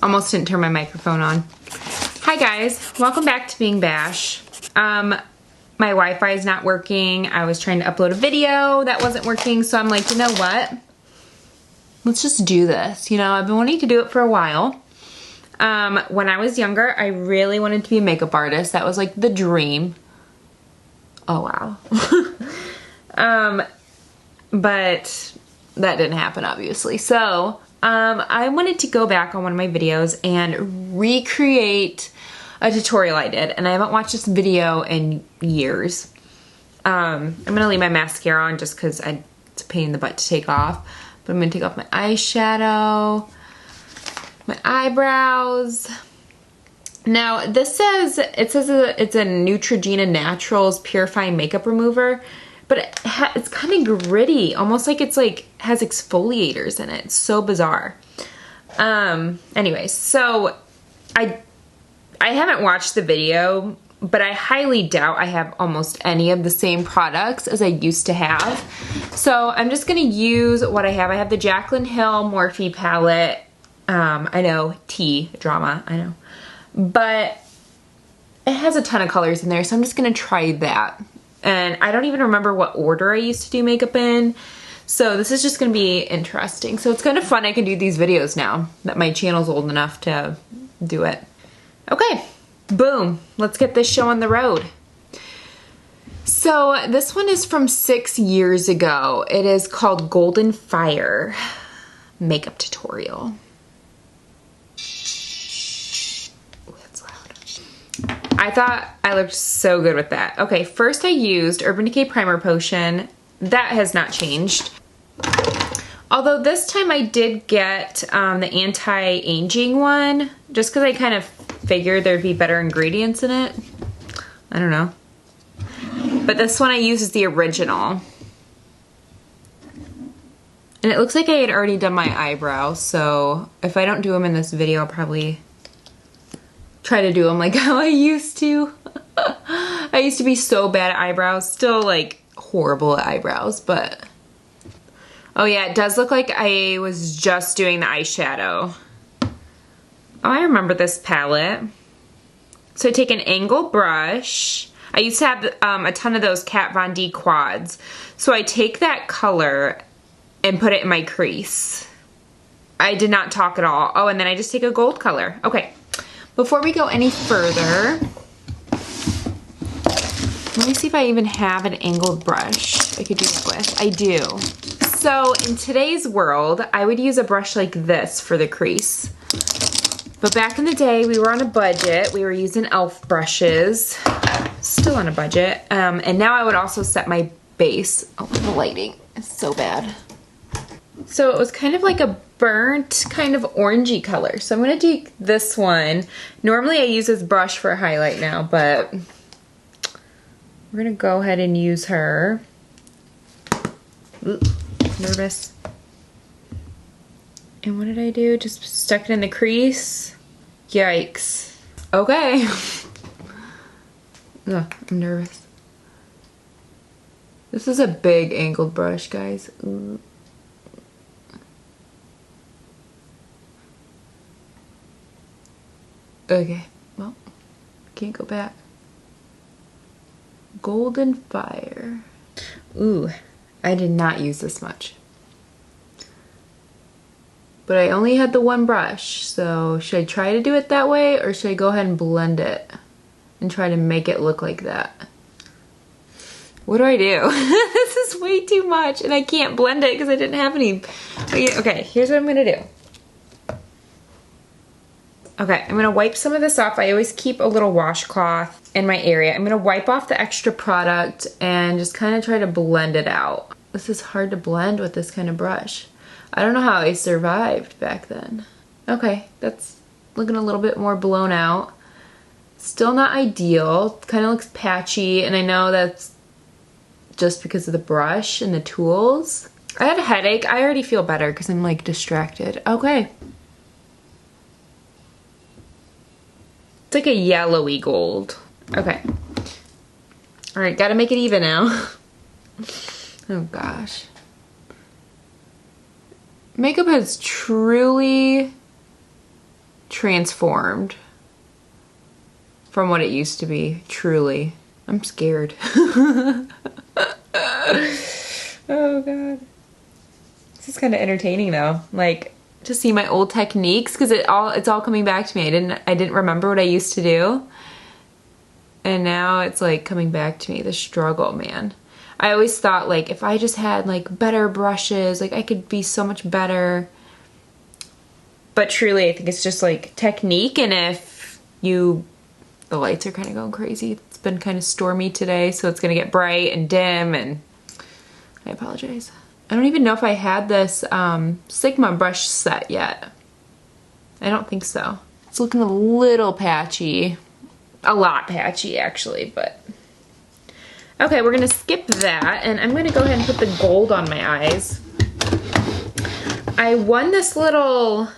Almost didn't turn my microphone on. Hi guys, welcome back to Being Bash. My Wi-Fi is not working. I was trying to upload a video that wasn't working, so I'm like, you know what? Let's just do this. You know, I've been wanting to do it for a while. When I was younger, I really wanted to be a makeup artist. That was like the dream. Oh wow. But that didn't happen, obviously. So I wanted to go back on one of my videos and recreate a tutorial I did, and I haven't watched this video in years. I'm gonna leave my mascara on just because it's a pain in the butt to take off, but I'm gonna take off my eyeshadow, my eyebrows. Now this says, it's a Neutrogena Naturals Purifying Makeup Remover, but it's kind of gritty, almost like it's like has exfoliators in it. It's so bizarre. Anyways, so I haven't watched the video, but I highly doubt I have almost any of the same products as I used to have. So I'm just gonna use what I have. I have the Jaclyn Hill Morphe palette. I know, tea drama, I know. But it has a ton of colors in there, so I'm just gonna try that. And I don't even remember what order I used to do makeup in. So this is just gonna be interesting. So it's kind of fun I can do these videos now that my channel's old enough to do it. Okay, boom, let's get this show on the road. So this one is from 6 years ago. It is called Golden Fire Makeup Tutorial. I thought I looked so good with that. Okay, first I used Urban Decay Primer Potion. That has not changed. Although this time I did get the anti-aging one, just because I kind of figured there'd be better ingredients in it. I don't know. But this one I used is the original. And it looks like I had already done my eyebrows, so if I don't do them in this video, I'll probably try to do them like how I used to. I used to be so bad at eyebrows, still like horrible at eyebrows, but oh yeah, it does look like I was just doing the eyeshadow. Oh, I remember this palette. So I take an angled brush. I used to have a ton of those Kat Von D quads. So I take that color and put it in my crease. I did not talk at all. Oh, and then I just take a gold color. Okay. Before we go any further, let me see if I even have an angled brush I could do that with. I do. So in today's world, I would use a brush like this for the crease. But back in the day, we were on a budget. We were using e.l.f. brushes. Still on a budget. And now I would also set my base. Oh, the lighting is so bad. So it was kind of like a burnt kind of orangey color. So I'm gonna take this one. Normally I use this brush for a highlight now, but we're gonna go ahead and use her. Ooh, nervous. And what did I do? Just stuck it in the crease. Yikes. Okay. Ugh, I'm nervous. This is a big angled brush, guys. Ooh. Okay, well, can't go back. Golden Fire. Ooh, I did not use this much. But I only had the one brush, so should I try to do it that way, or should I go ahead and blend it and try to make it look like that? What do I do? This is way too much, and I can't blend it because I didn't have any. Okay, here's what I'm gonna do. Okay, I'm gonna wipe some of this off. I always keep a little washcloth in my area. I'm gonna wipe off the extra product and just kind of try to blend it out. This is hard to blend with this kind of brush. I don't know how I survived back then. Okay, that's looking a little bit more blown out. Still not ideal, kind of looks patchy, and I know that's just because of the brush and the tools. I had a headache. I already feel better because I'm like distracted. Okay. It's like a yellowy gold. Okay. All right, gotta make it even now. Oh gosh. Makeup has truly transformed from what it used to be, truly. I'm scared. Oh god. This is kind of entertaining though. Like to see my old techniques because it's all coming back to me. I didn't remember what I used to do. And now it's like coming back to me, the struggle, man. I always thought like if I just had like better brushes, like I could be so much better. But truly I think it's just like technique, and if the lights are kind of going crazy. It's been kind of stormy today, so it's gonna get bright and dim, and I apologize. I don't even know if I had this Sigma brush set yet. I don't think so. It's looking a little patchy. A lot patchy actually, but. Okay, we're gonna skip that, and I'm gonna go ahead and put the gold on my eyes. I won this little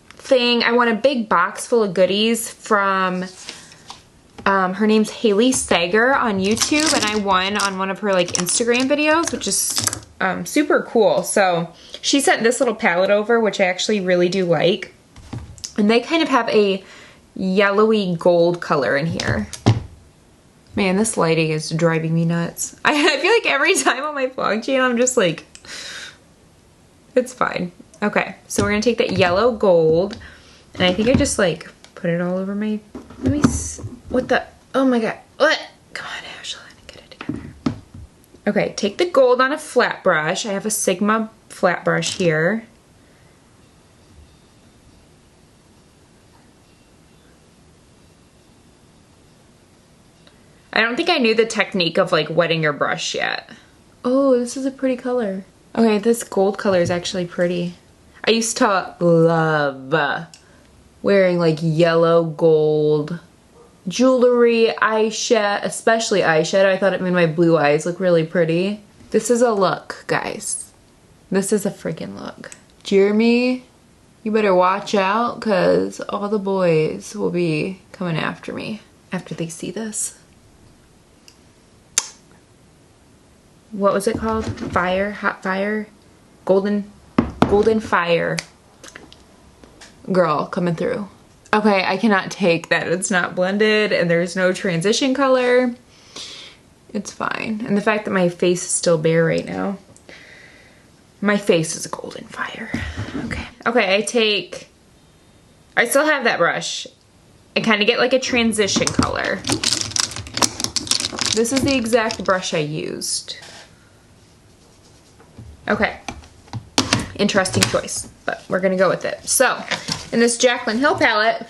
thing. I won a big box full of goodies from, her name's Haley Sager on YouTube, and I won on one of her like Instagram videos, which is super cool. So she sent this little palette over, which I actually really do like. And they kind of have a yellowy gold color in here. Man, this lighting is driving me nuts. I feel like every time on my vlog channel, I'm just like, it's fine. Okay, so we're gonna take that yellow gold, and I think I just like put it all over my, what the, oh my god, what? Come on, Ashley, get it together. Okay, take the gold on a flat brush. I have a Sigma flat brush here. I don't think I knew the technique of like wetting your brush yet. Oh, this is a pretty color. Okay, this gold color is actually pretty. I used to love wearing like yellow gold jewelry, eyeshadow, especially eyeshadow. I thought it made my blue eyes look really pretty. This is a look, guys. This is a freaking look. Jeremy, you better watch out because all the boys will be coming after me after they see this. What was it called? Fire? Hot fire? Golden fire. Girl coming through. Okay, I cannot take that it's not blended and there's no transition color. It's fine. And the fact that my face is still bare right now. My face is a golden fire. Okay. Okay, I still have that brush and kind of get like a transition color. This is the exact brush I used. Okay, interesting choice, but we're gonna go with it. So, in this Jaclyn Hill palette,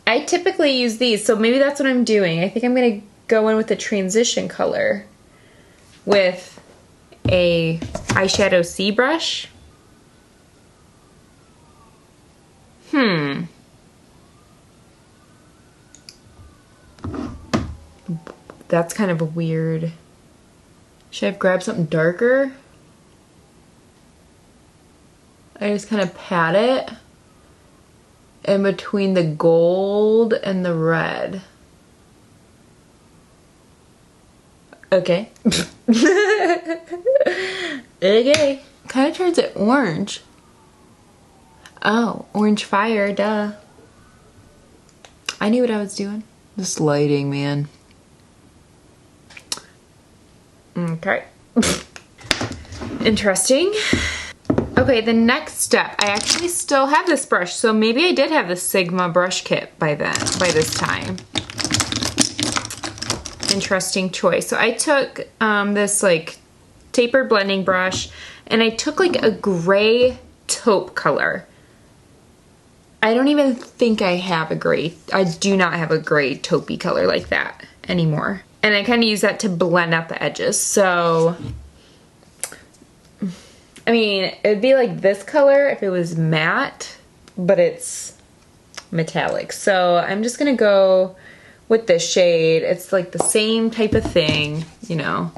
I typically use these, so maybe that's what I'm doing. I think I'm gonna go in with a transition color with a eyeshadow C brush. That's kind of a weird. Should I have grabbed something darker? I just kind of pat it in between the gold and the red. Okay. Okay. Kind of turns it orange. Oh, orange fire, duh. I knew what I was doing. This lighting, man. Okay. Interesting. Okay, the next step. I actually still have this brush, so maybe I did have the Sigma brush kit by this time. Interesting choice. So I took this like tapered blending brush, and I took like a gray taupe color. I don't even think I have a gray. I do not have a gray taupey color like that anymore. And I kind of use that to blend out the edges. So, I mean, it'd be like this color if it was matte, but it's metallic. So I'm just gonna go with this shade. It's like the same type of thing, you know.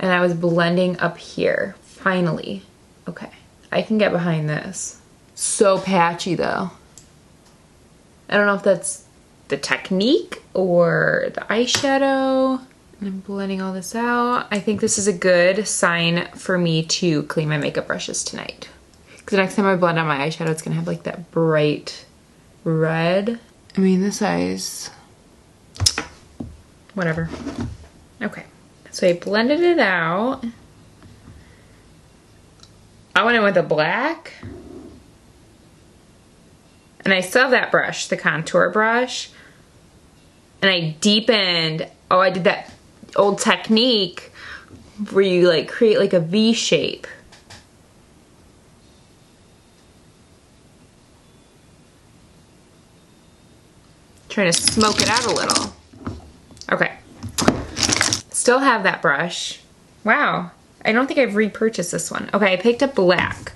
And I was blending up here, finally. Okay, I can get behind this. So patchy though. I don't know if that's the technique or the eyeshadow. I'm blending all this out. I think this is a good sign for me to clean my makeup brushes tonight. Because next time I blend on my eyeshadow, it's gonna have like that bright red. I mean, this eye's... whatever. Okay, so I blended it out. I went in with a black. And I still have that brush, the contour brush. And I deepened, oh, I did that old technique where you like create like a V shape. Trying to smoke it out a little. Okay. Still have that brush. Wow. I don't think I've repurchased this one. Okay, I picked up black.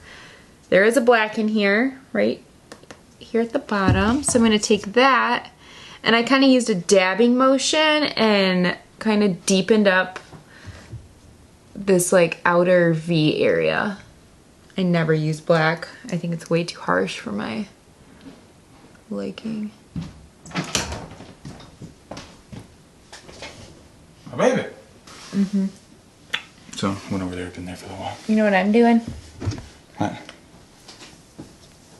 There is a black in here, right here at the bottom. So I'm gonna take that, and I kind of used a dabbing motion and kind of deepened up this like outer V area. I never use black. I think it's way too harsh for my liking. My baby. Mm-hmm. So, went over there, been there for a while. You know what I'm doing? What?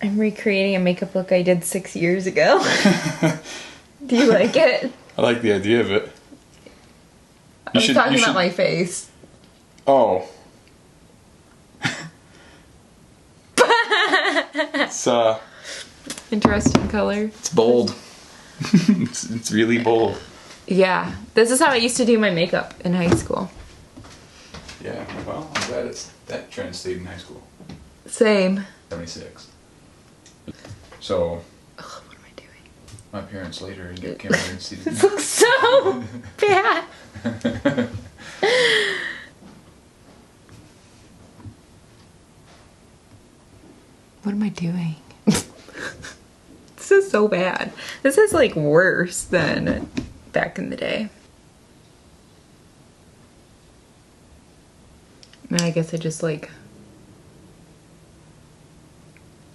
I'm recreating a makeup look I did 6 years ago. Do you like it? I like the idea of it. I was talking about my face. Oh. It's interesting color. It's bold. it's really bold. Yeah, this is how I used to do my makeup in high school. Yeah, well, I'm glad that trend stayed in high school. Same. 76. So, ugh, what am I doing? My parents later came over and see this looks so bad. What am I doing? This is so bad. This is like worse than back in the day. And I guess I just like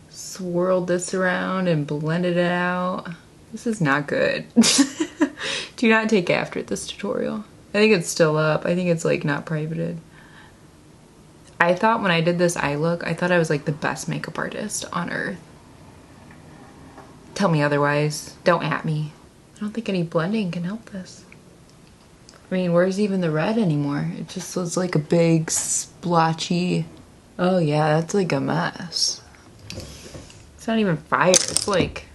swirled this around and blended it out. This is not good. Do not take after this tutorial. I think it's still up. I think it's like not privated. I thought when I did this eye look, I thought I was like the best makeup artist on earth. Tell me otherwise. Don't at me. I don't think any blending can help this. I mean, where's even the red anymore? It just looks like a big splotchy. Oh yeah, that's like a mess. It's not even fire. It's like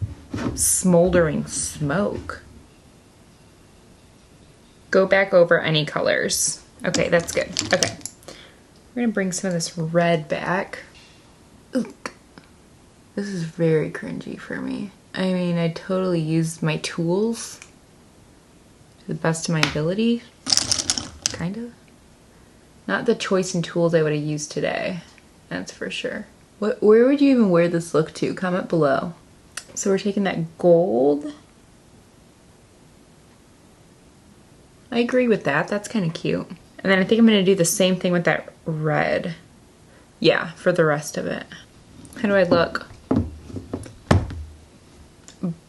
smoldering smoke. Go back over any colors. Okay, that's good. Okay. We're gonna bring some of this red back. Ook. This is very cringy for me. I mean, I totally used my tools to the best of my ability. Kind of. Not the choice and tools I would have used today. That's for sure. Where would you even wear this look to? Comment below. So we're taking that gold. I agree with that. That's kind of cute. And then I think I'm gonna do the same thing with that red. Yeah, for the rest of it. How do I look?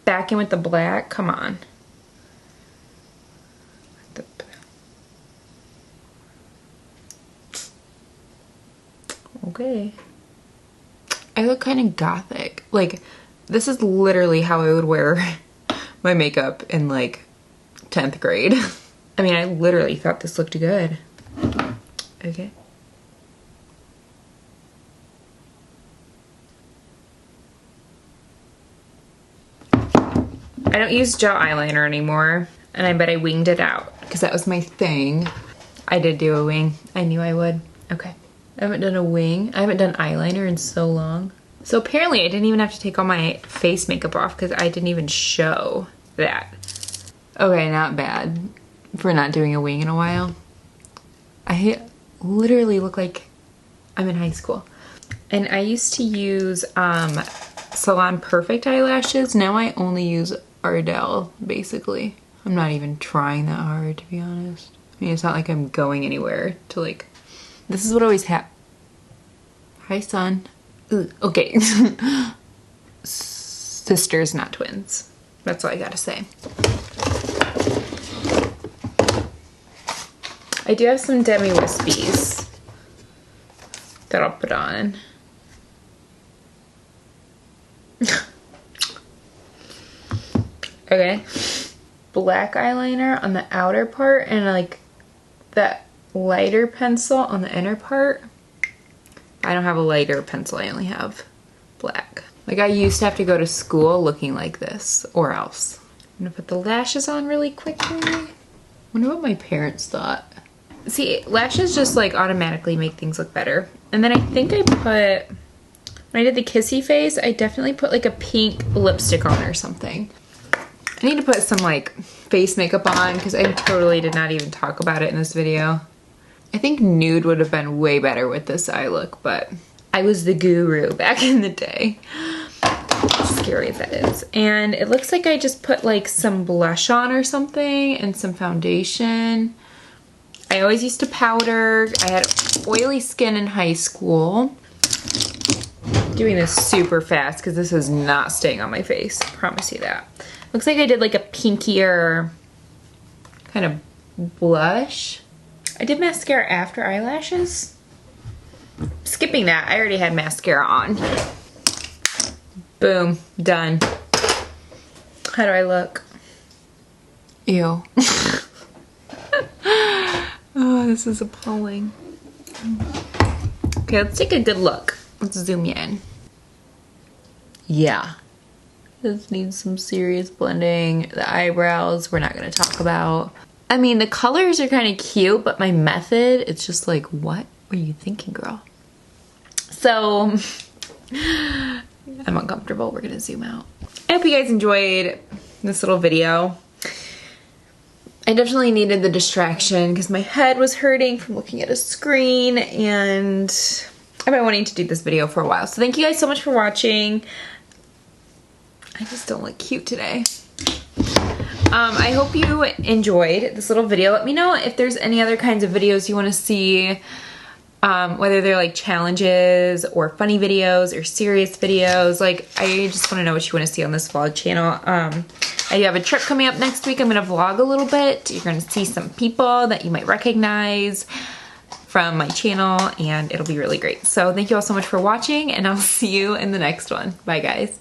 Back in with the black, come on. Okay. I look kind of gothic. Like, this is literally how I would wear my makeup in like 10th grade. I mean, I literally thought this looked good. Okay. I don't use gel eyeliner anymore, and I bet I winged it out because that was my thing. I did do a wing. I knew I would. Okay. I haven't done a wing. I haven't done eyeliner in so long. So apparently I didn't even have to take all my face makeup off because I didn't even show that. Okay, not bad for not doing a wing in a while. I literally look like I'm in high school. And I used to use Salon Perfect eyelashes. Now I only use Ardell, basically. I'm not even trying that hard, to be honest. I mean, it's not like I'm going anywhere to like... This is what always happens. Hi, son. Ugh, okay. Sisters, not twins. That's all I gotta say. I do have some demi wispies that I'll put on. Okay. Black eyeliner on the outer part and like that lighter pencil on the inner part. I don't have a lighter pencil, I only have black. Like I used to have to go to school looking like this or else. I'm gonna put the lashes on really quickly. Wonder what my parents thought. See, lashes just like automatically make things look better. And then I think I put, when I did the kissy face, I definitely put like a pink lipstick on or something. I need to put some like face makeup on because I totally did not even talk about it in this video. I think nude would have been way better with this eye look, but I was the guru back in the day. Scary as that is. And it looks like I just put like some blush on or something and some foundation. I always used to powder. I had oily skin in high school. Doing this super fast because this is not staying on my face. I promise you that. Looks like I did like a pinkier kind of blush. I did mascara after eyelashes. Skipping that, I already had mascara on. Boom, done. How do I look? Ew. Oh, this is appalling. Okay, let's take a good look. Let's zoom you in. Yeah. This needs some serious blending. The eyebrows, we're not gonna talk about. I mean, the colors are kind of cute, but my method, it's just like, what were you thinking, girl? So, I'm uncomfortable. We're gonna zoom out. I hope you guys enjoyed this little video. I definitely needed the distraction because my head was hurting from looking at a screen, and I've been wanting to do this video for a while. So thank you guys so much for watching. I just don't look cute today. I hope you enjoyed this little video. Let me know if there's any other kinds of videos you want to see, whether they're like challenges or funny videos or serious videos. Like, I just want to know what you want to see on this vlog channel. I have a trip coming up next week. I'm going to vlog a little bit. You're going to see some people that you might recognize from my channel, and it'll be really great. So thank you all so much for watching, and I'll see you in the next one. Bye, guys.